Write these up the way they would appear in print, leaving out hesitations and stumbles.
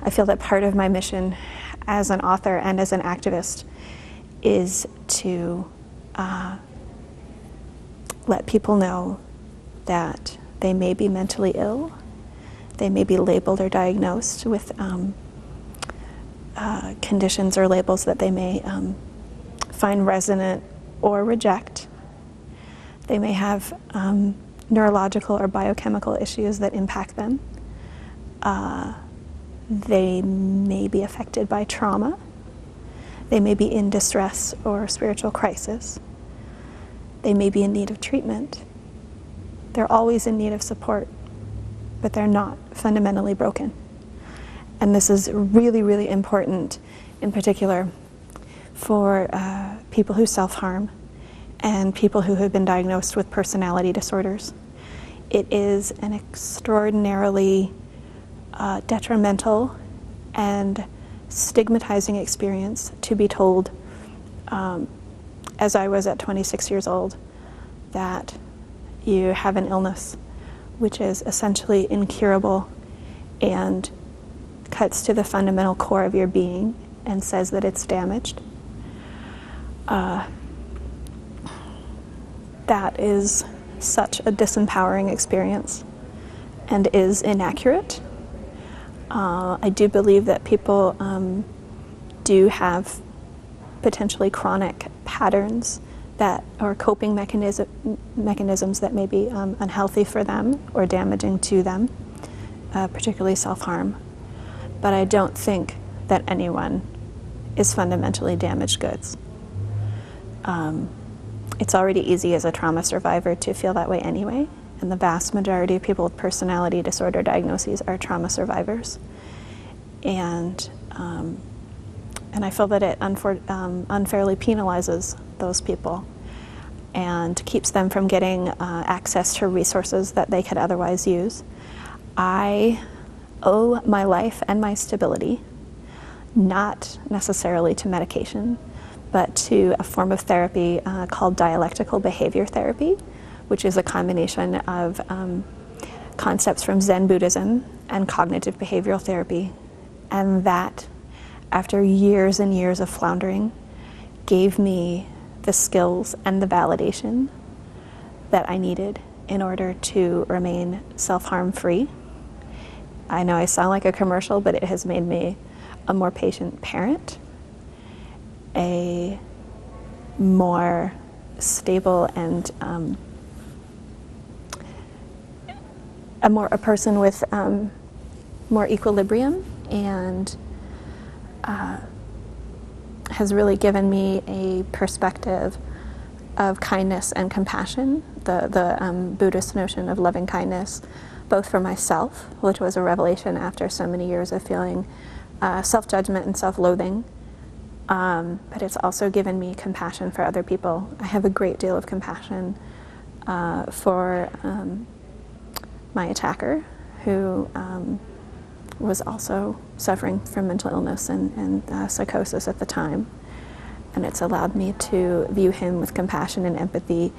I feel that part of my mission as an author and as an activist is to let people know that they may be mentally ill, they may be labeled or diagnosed with conditions or labels that they may find resonant or reject. They may have neurological or biochemical issues that impact them. They may be affected by trauma. They may be in distress or spiritual crisis. They may be in need of treatment. They're always in need of support, but they're not fundamentally broken. And this is really, really important, in particular, for people who self-harm and people who have been diagnosed with personality disorders. It is an extraordinarily detrimental and stigmatizing experience to be told, as I was at 26 years old, that you have an illness which is essentially incurable and cuts to the fundamental core of your being and says that it's damaged. That is such a disempowering experience and is inaccurate. I do believe that people do have potentially chronic patterns that or coping mechanisms that may be unhealthy for them or damaging to them, particularly self-harm. But I don't think that anyone is fundamentally damaged goods. It's already easy as a trauma survivor to feel that way anyway, and the vast majority of people with personality disorder diagnoses are trauma survivors. And I feel that it unfairly penalizes those people and keeps them from getting access to resources that they could otherwise use. I owe my life and my stability not necessarily to medication, but to a form of therapy called dialectical behavior therapy, which is a combination of concepts from Zen Buddhism and cognitive behavioral therapy. And that, after years and years of floundering, gave me the skills and the validation that I needed in order to remain self-harm free. I know I sound like a commercial, but it has made me a more patient parent, a more stable and a person with more equilibrium, and has really given me a perspective of kindness and compassion, the Buddhist notion of loving kindness, both for myself, which was a revelation after so many years of feeling self-judgment and self-loathing, but it's also given me compassion for other people. I have a great deal of compassion for my attacker, who was also suffering from mental illness and psychosis at the time. And it's allowed me to view him with compassion and empathy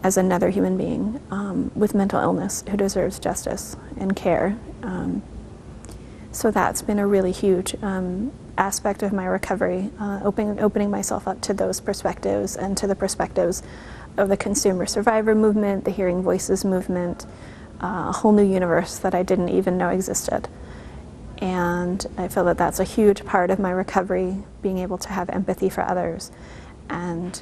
as another human being with mental illness who deserves justice and care. So that's been a really huge aspect of my recovery, opening myself up to those perspectives and to the perspectives of the consumer survivor movement, the hearing voices movement, a whole new universe that I didn't even know existed. And I feel that that's a huge part of my recovery, being able to have empathy for others and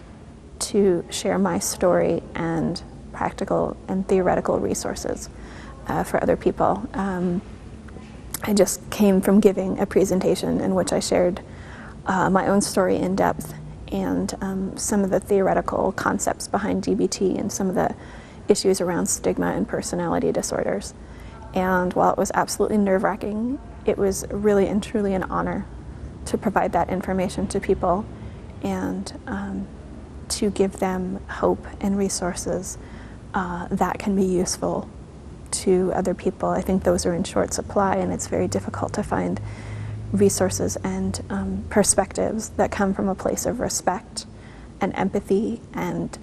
to share my story and practical and theoretical resources for other people. I just came from giving a presentation in which I shared my own story in depth and some of the theoretical concepts behind DBT and some of the issues around stigma and personality disorders. And while it was absolutely nerve-wracking, it was really and truly an honor to provide that information to people and to give them hope and resources that can be useful to other people. I think those are in short supply, and it's very difficult to find resources and perspectives that come from a place of respect and empathy and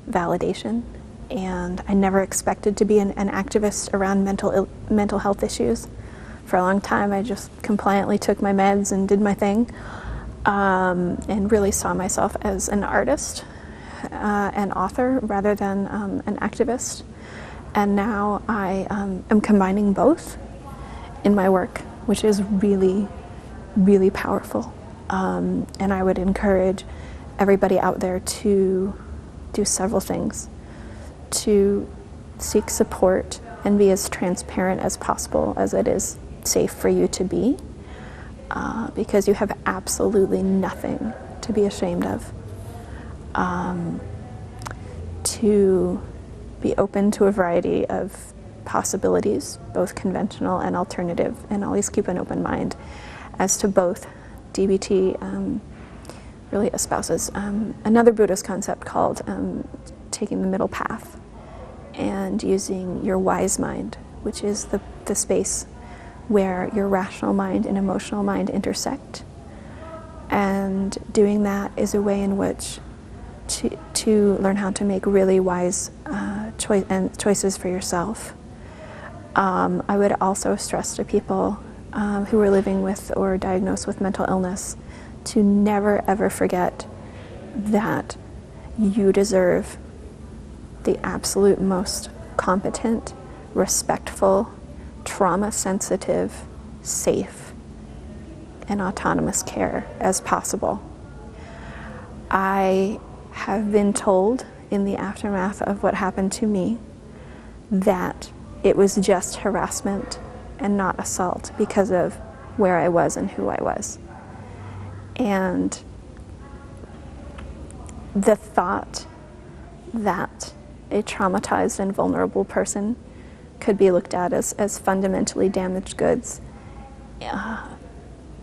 validation. And I never expected to be an activist around mental health issues For a long time, I just compliantly took my meds and did my thing, and really saw myself as an artist, an author, rather than an activist. And now I am combining both in my work, which is really, really powerful. And I would encourage everybody out there to do several things: to seek support and be as transparent as possible, as it is safe for you to be, because you have absolutely nothing to be ashamed of. To be open to a variety of possibilities, both conventional and alternative, and always keep an open mind as to both. DBT really espouses another Buddhist concept called taking the middle path and using your wise mind, which is the space where your rational mind and emotional mind intersect. And doing that is a way in which to learn how to make really wise choices for yourself. I would also stress to people who are living with or diagnosed with mental illness to never ever forget that you deserve the absolute most competent, respectful, trauma-sensitive, safe, and autonomous care as possible. I have been told in the aftermath of what happened to me that it was just harassment and not assault because of where I was and who I was. And the thought that a traumatized and vulnerable person could be looked at as fundamentally damaged goods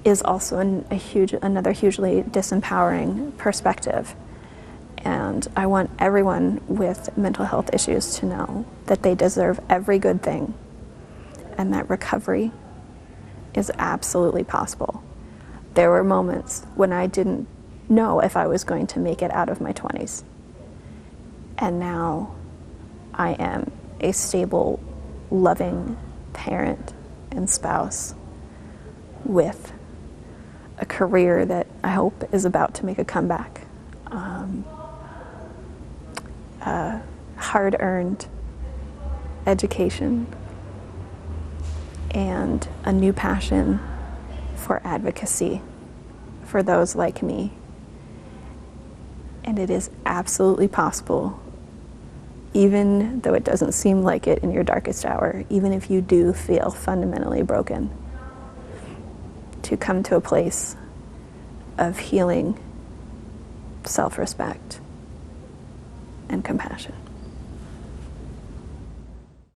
is also another hugely disempowering perspective. And I want everyone with mental health issues to know that they deserve every good thing and that recovery is absolutely possible. There were moments when I didn't know if I was going to make it out of my 20s. And now I am a stable, loving parent and spouse with a career that I hope is about to make a comeback. Hard-earned education and a new passion for advocacy for those like me. And it is absolutely possible, even though it doesn't seem like it in your darkest hour, even if you do feel fundamentally broken, to come to a place of healing, self-respect, and compassion.